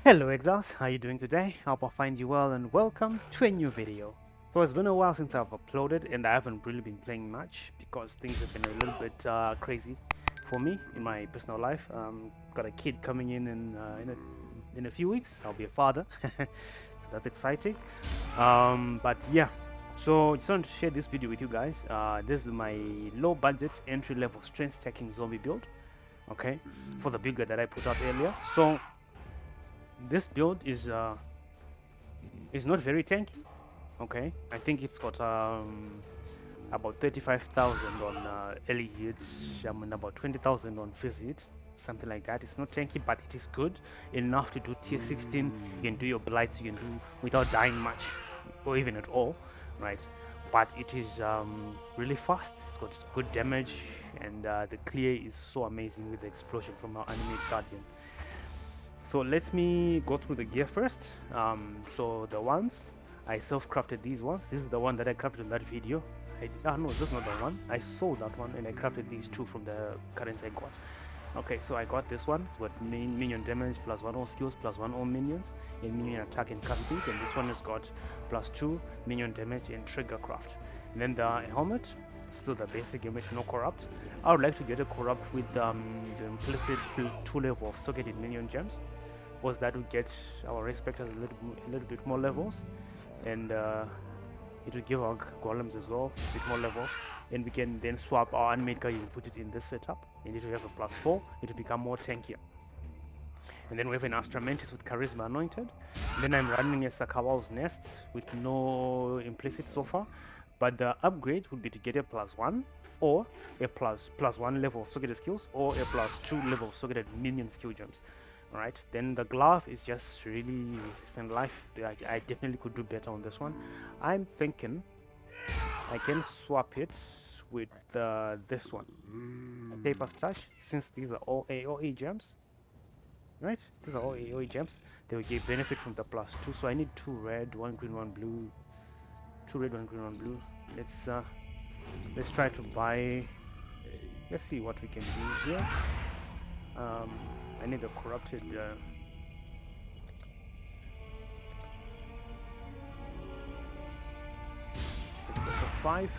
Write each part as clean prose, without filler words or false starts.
Hello Exiles, how you doing today? Hope I find you well and welcome to a new video. So it's been a while since I've uploaded and I haven't really been playing much because things have been a little bit crazy for me in my personal life. Got a kid coming in a few weeks. I'll be a father, so that's exciting. But yeah, so just wanted to share this video with you guys. This is my low budget entry level strength stacking zombie build. Okay, for the build guide that I put out earlier. So this build is not very tanky. Okay, I think it's got about 35,000 on early hits, about 20,000 on first hit, something like that. It's not tanky, but it is good enough to do tier 16. You can do your blights, you can do without dying much or even at all, right? But it is really fast. It's got good damage, and the clear is so amazing with the explosion from our animate guardian. So let me go through the gear first. So the ones I self-crafted, these ones. This is the one that I crafted in that video. No, this is not the one. I sold that one and I crafted these two from the currency I got. Okay, so I got this one. It's got minion damage plus 1 all skills plus 1 all minions in minion attack and cast speed, and this one has got plus 2 minion damage and trigger craft. And then the helmet, still the basic image, no corrupt. I would like to get a corrupt with the implicit 2 level of socketed minion gems, was that we get our respecters a little bit more levels, and it will give our golems as well a bit more levels, and we can then swap our unmade guy and put it in this setup, and it will have a plus 4. It will become more tankier. And then we have an Astra Mantis with Charisma Anointed. And then I'm running a Sakawal's Nest with no implicit so far, but the upgrade would be to get a plus 1 or a plus 1 level of socketed skills or a plus 2 level of socketed minion skill gems. Alright, then the glove is just really resistant life. I definitely could do better on this one. I'm thinking I can swap it with this one, Paper Touch, since these are all AoE gems. Right, these are all AoE gems. They will give benefit from the plus 2. So I need 2 red, 1 green, 1 blue. 2 red, 1 green, 1 blue. Let's try to buy. Let's see what we can do here. I need a corrupted. Let's go for 5.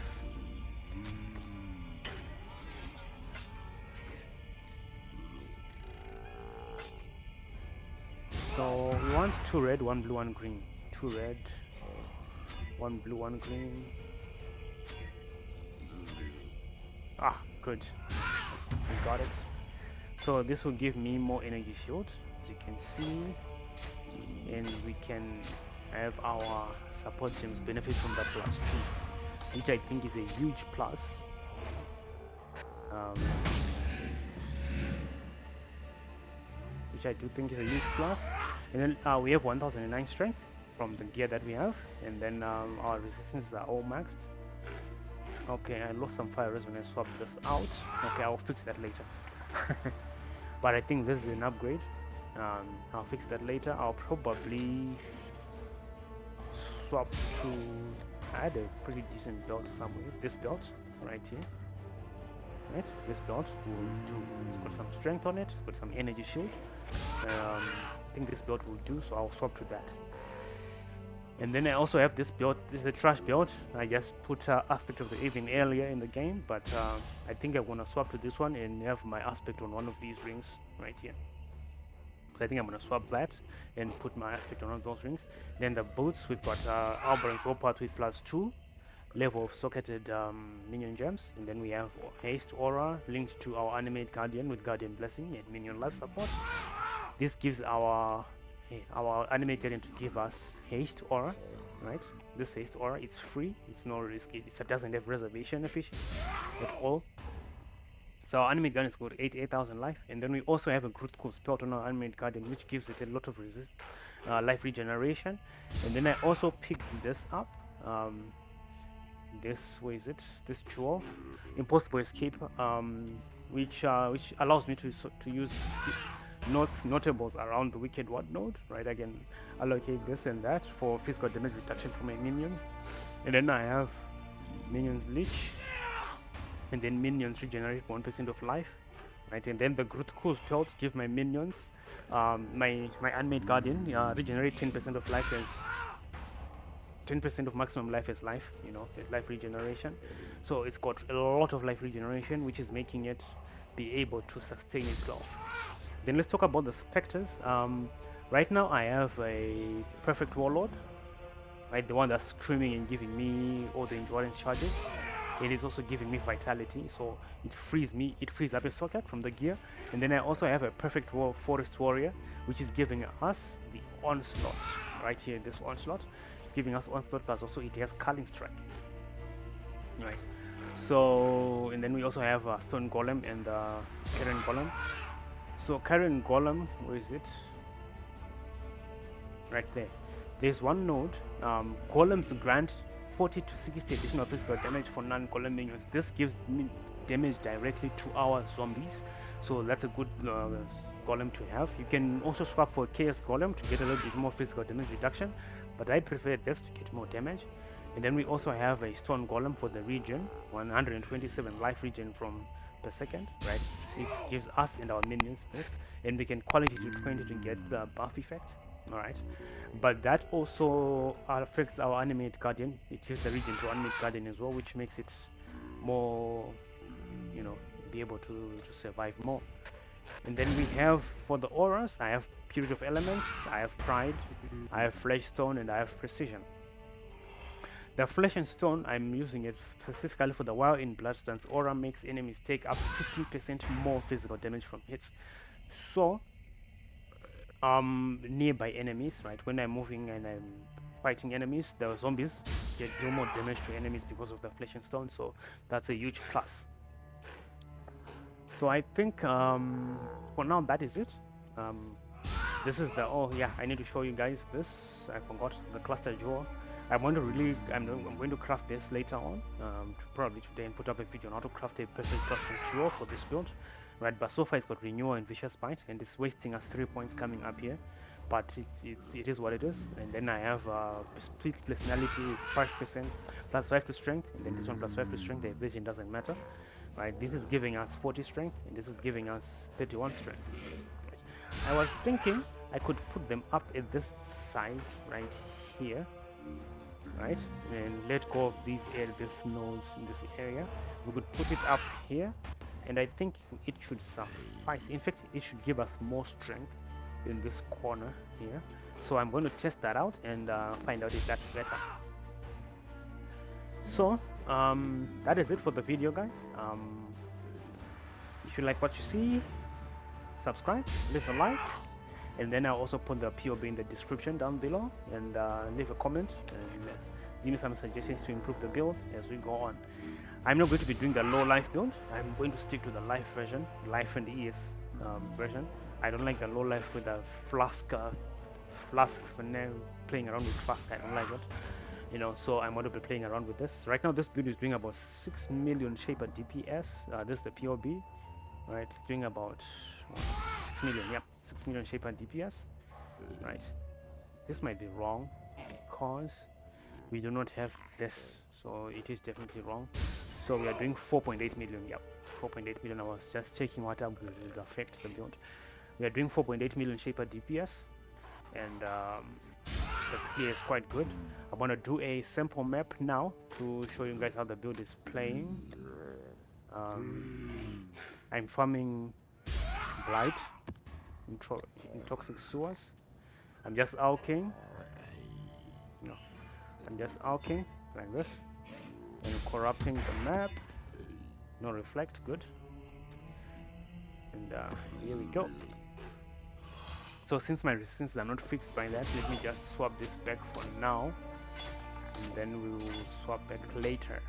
So we want 2 red, 1 blue, 1 green. 2 red, 1 blue, 1 green. Ah, good. We got it. So this will give me more energy shield, as you can see, and we can have our support gems benefit from that plus 2, which I think is a huge plus. Which I do think is a huge plus. And then we have 1009 strength from the gear that we have, and then our resistances are all maxed. Okay, I lost some fire when I swapped this out. Okay, I'll fix that later. But I think this is an upgrade. I'll fix that later. I'll probably swap to add a pretty decent belt somewhere. This belt right here. Right, this belt will do. It's got some strength on it. It's got some energy shield. I think this belt will do, so I'll swap to that. And then I also have this belt. This is a trash belt. I just put aspect of the even earlier in the game, but I think I'm gonna swap to this one and have my aspect on one of these rings right here. So I think I'm gonna swap that and put my aspect on one of those rings. Then the boots, we've got Albaran's Warpath with plus 2 level of socketed minion gems, and then we have haste aura linked to our animate guardian with guardian blessing and minion life support. This gives our animate guardian to give us haste aura, right? This haste aura, it's free, it's no risk, it doesn't have reservation efficient at all. So our animate guardian's got 8,000 life, and then we also have a good cool spell on our animate guardian, which gives it a lot of life regeneration. And then I also picked this up. This, where is it? This jewel, impossible escape, which allows me to use notables around the wicked ward node, right? I can allocate this and that for physical damage reduction for my minions, and then I have minions leech, and then minions regenerate 1% of life, right? And then the Groot Cool spells give my minions my unmade guardian regenerate 10% of life as 10% of maximum life as life, you know, life regeneration. So it's got a lot of life regeneration, which is making it be able to sustain itself. Then let's talk about the specters. Right now I have a perfect warlord, right, the one that's screaming and giving me all the endurance charges. It is also giving me vitality, so it frees up a socket from the gear. And then I also have a perfect forest warrior, which is giving us the onslaught right here. This onslaught is giving us onslaught, plus also it has culling strike, right? So, and then we also have stone golem and Karen golem. So Karen golem, where is it? Right there. There's one node. Golems grant 40 to 60 additional physical damage for non-golem minions. This gives me damage directly to our zombies, so that's a good golem to have. You can also swap for chaos golem to get a little bit more physical damage reduction, but I prefer this to get more damage. And then we also have a stone golem for the regen, 127 life regen per second, right? It gives us and our minions this, and we can quality to 20 to get the buff effect. Alright, but that also affects our animate guardian. It gives the regen to animate guardian as well, which makes it more, you know, be able to survive more. And then we have, for the auras, I have purity of elements, I have pride, I have flesh stone, and I have precision. The flesh and stone, I'm using it specifically for the while in bloodstone's aura makes enemies take up to 15% more physical damage from hits. So nearby enemies, right, when I'm moving and I'm fighting enemies, the zombies do more damage to enemies because of the flesh and stone, so that's a huge plus. So I think for now that is it. This is the, oh yeah, I need to show you guys this. I forgot the cluster jewel. I'm going to craft this later on, probably today, and put up a video on how to craft a perfect cluster jewel for this build. Right, but so far it's got renewal and vicious bite, and it's wasting us 3 points coming up here, but it is what it is. And then I have split personality 5% plus 5 to strength, and then this one plus 5 to strength. The vision doesn't matter, right? This is giving us 40 strength, and this is giving us 31 strength. Right. I was thinking I could put them up at this side right here, right, and let go of these nodes in this area. We could put it up here, and I think it should suffice. In fact, it should give us more strength in this corner here. So I'm going to test that out and find out if that's better. So that is it for the video, guys. If you like what you see, subscribe, leave a like, and then I'll also put the POB in the description down below, and leave a comment and give me some suggestions to improve the build as we go on. I'm not going to be doing the low life build. I'm going to stick to the life version, life and ES version. I don't like the low life with the flask for now, playing around with flask. I don't like it, you know, so I'm going to be playing around with this. Right now this build is doing about 6 million shaper DPS. This is the POB, right? It's doing about 6 million, yeah, 6 million shaper DPS, right? This might be wrong because we do not have this, so it is definitely wrong. So we are doing 4.8 million, yep, 4.8 million. I was just checking what up because it will affect the build. We are doing 4.8 million shaper DPS, and the clear is quite good. I want to do a sample map now to show you guys how the build is playing. I'm farming blight in toxic sewers. I'm just alking. No, I'm just alking like this, and corrupting the map. No reflect, good. And here we go. So since my resistances are not fixed by that, let me just swap this back for now, and then we will swap back later.